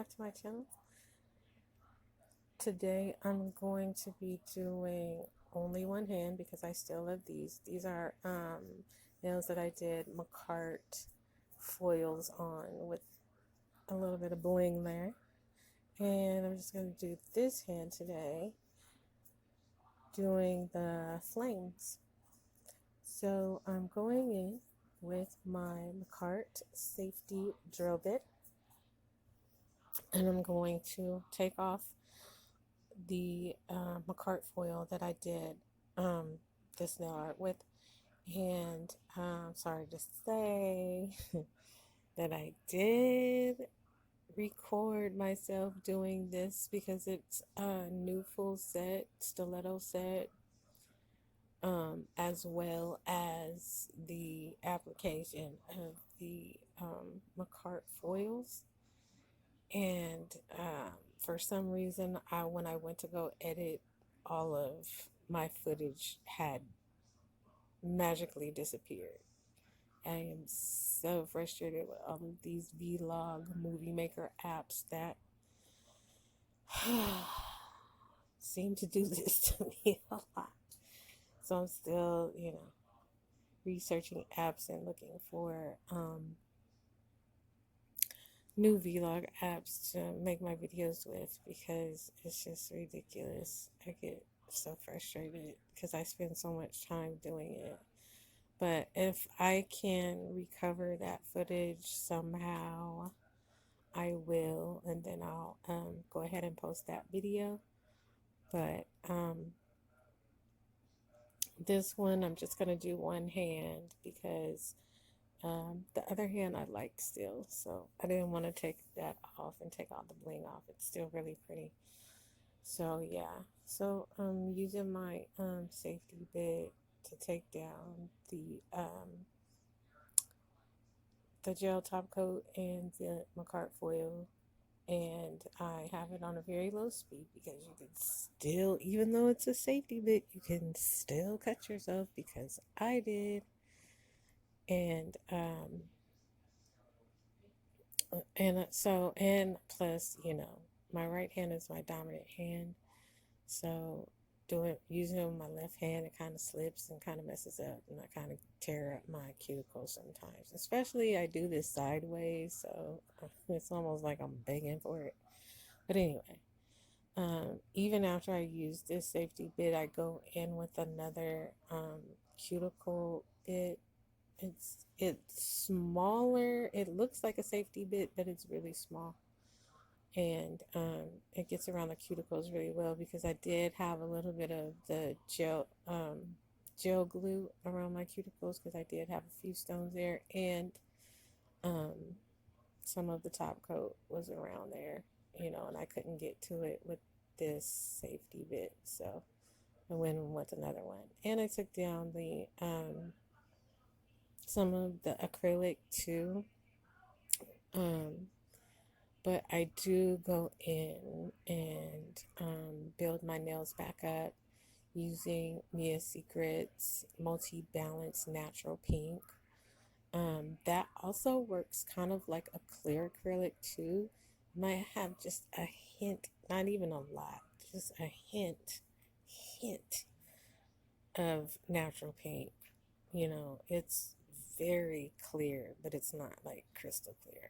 back to my channel. Today I'm going to be doing only one hand because I still love these. These are nails that I did Makartt foils on with a little bit of bling there. And I'm just going to do this hand today, doing the flames. So I'm going in with my Makartt Safety Drill Bit, and I'm going to take off the Makartt foil that I did this nail art with. And sorry to say that I did record myself doing this because it's a new full set, Stiletto set, as well as the application of the Makartt foils. And for some reason, when I went to go edit, all of my footage had magically disappeared. I am so frustrated with all of these vlog movie maker apps that seem to do this to me a lot. So I'm still, researching apps and looking for new vlog apps to make my videos with, because it's just ridiculous. I get so frustrated because I spend so much time doing it. But if I can recover that footage somehow, I will, and then I'll go ahead and post that video. But this one I'm just gonna do one hand because the other hand I like still, so I didn't want to take that off and take all the bling off. It's still really pretty. So yeah, so I'm using my safety bit to take down the gel top coat and the Makartt foil, and I have it on a very low speed because you can still, even though it's a safety bit, you can still cut yourself, because I did. And and plus, my right hand is my dominant hand, so using my left hand, it kind of slips and kind of messes up, and I kind of tear up my cuticle sometimes, especially I do this sideways, so it's almost like I'm begging for it. But anyway, even after I use this safety bit, I go in with another cuticle bit. It's smaller. It looks like a safety bit, but it's really small. And it gets around the cuticles really well, because I did have a little bit of the gel glue around my cuticles, because I did have a few stones there, and some of the top coat was around there, and I couldn't get to it with this safety bit, so I went with another one. And I took down the some of the acrylic too, but I do go in and build my nails back up using Mia Secret's Multibalence Natural Pink. That also works kind of like a clear acrylic too. Might have just a hint, not even a lot, just a hint of natural pink. It's very clear, but it's not like crystal clear.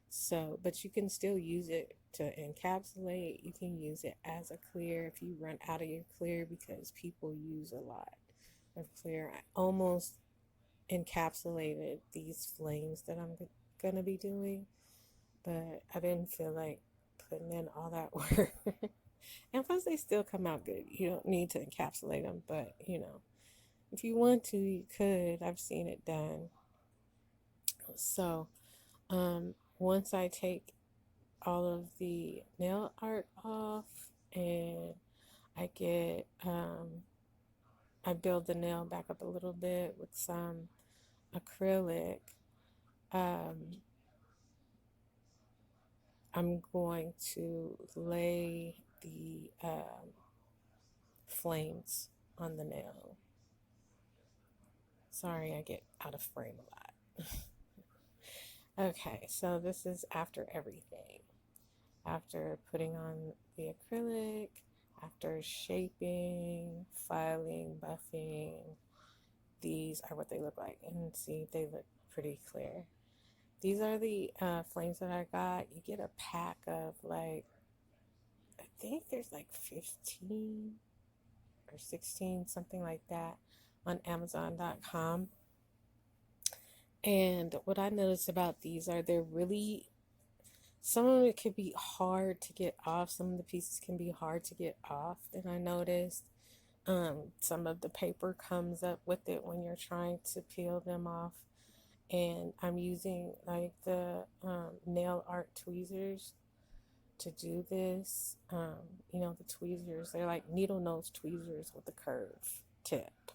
So, but you can still use it to encapsulate. You can use it as a clear if you run out of your clear, because people use a lot of clear. I almost encapsulated these flames that I'm going to be doing, but I didn't feel like putting in all that work. And plus, they still come out good. You don't need to encapsulate them, but if you want to, you could. I've seen it done. So, once I take all of the nail art off and I get, I build the nail back up a little bit with some acrylic, I'm going to lay the flames on the nail. Sorry, I get out of frame a lot. Okay, so this is after everything. after putting on the acrylic, after shaping, filing, buffing. These are what they look like, and see, they look pretty clear. These are the flames that I got. You get a pack of like, I think there's like 15 or 16, something like that, on Amazon.com. And what I noticed about these are they're really, some of it could be hard to get off. Some of the pieces can be hard to get off that I noticed. Some of the paper comes up with it when you're trying to peel them off. And I'm using like the nail art tweezers to do this. The tweezers, they're like needle nose tweezers with a curve tip.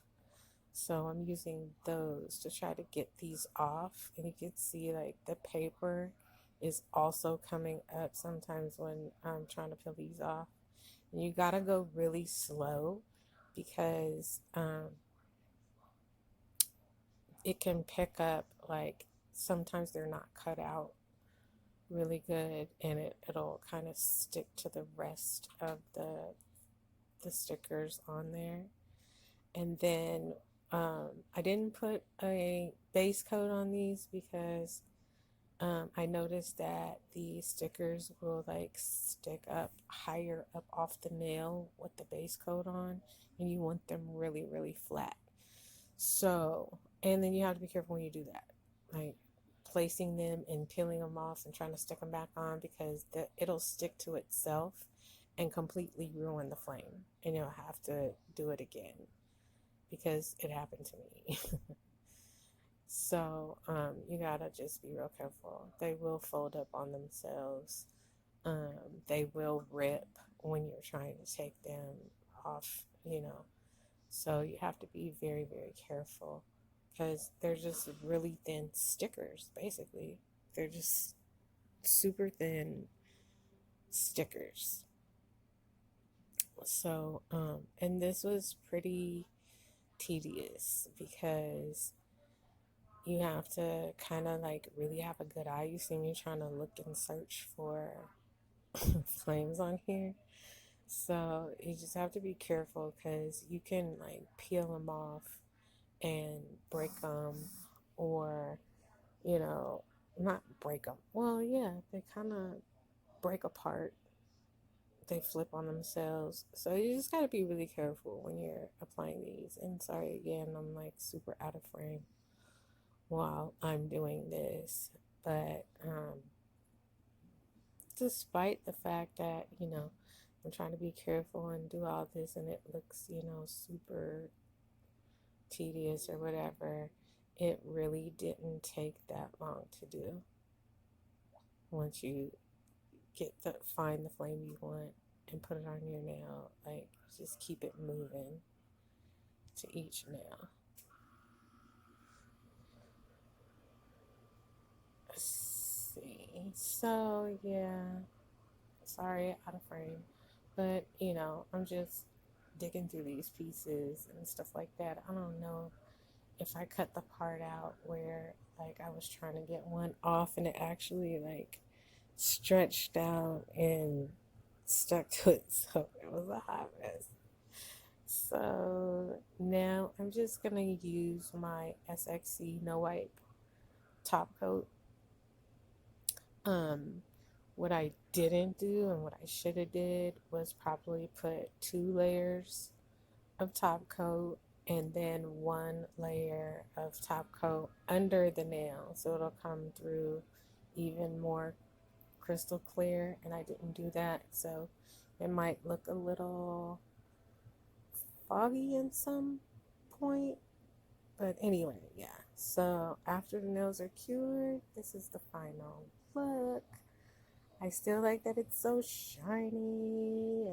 So I'm using those to try to get these off. And you can see like the paper is also coming up sometimes when I'm trying to peel these off. And you gotta go really slow because it can pick up, like sometimes they're not cut out really good, and it'll kind of stick to the rest of the stickers on there. And then I didn't put a base coat on these because I noticed that the stickers will like stick up higher up off the nail with the base coat on, and you want them really, really flat. So, and then you have to be careful when you do that, like placing them and peeling them off and trying to stick them back on, because it'll stick to itself and completely ruin the flame, and you'll have to do it again, because it happened to me. So you gotta just be real careful. They will fold up on themselves. They will rip when you're trying to take them off. So you have to be very, very careful, because they're just really thin stickers, basically. They're just super thin stickers. So, and this was pretty tedious because you have to kind of like really have a good eye. You see me trying to look and search for flames on here. So you just have to be careful, because you can like peel them off and break them, or, not break them. Well, yeah, they kind of break apart. They flip on themselves. So you just got to be really careful when you're applying these. And sorry again, I'm like super out of frame while I'm doing this. But despite the fact that, I'm trying to be careful and do all this, and it looks, super tedious or whatever, it really didn't take that long to do. Once you find the flame you want and put it on your nail, like just keep it moving to each nail. Let's see. So yeah, sorry, out of frame, but I'm just digging through these pieces and stuff like that. I don't know if I cut the part out where like I was trying to get one off and it actually like stretched out and stuck to it, so it was a hot mess. So now I'm just gonna use my SXC No Wipe top coat. What I didn't do and what I should have did was probably put 2 layers of top coat and then 1 layer of top coat under the nail, so it'll come through even more crystal clear, and I didn't do that, so it might look a little foggy in some point. But anyway, yeah, so after the nails are cured, this is the final look. I still like that it's so shiny,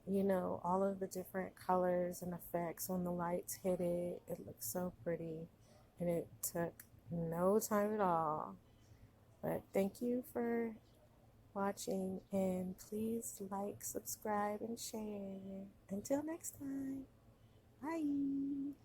and all of the different colors and effects when the lights hit it. It looks so pretty, and it took no time at all. But thank you for watching, and please like, subscribe, and share. Until next time, bye.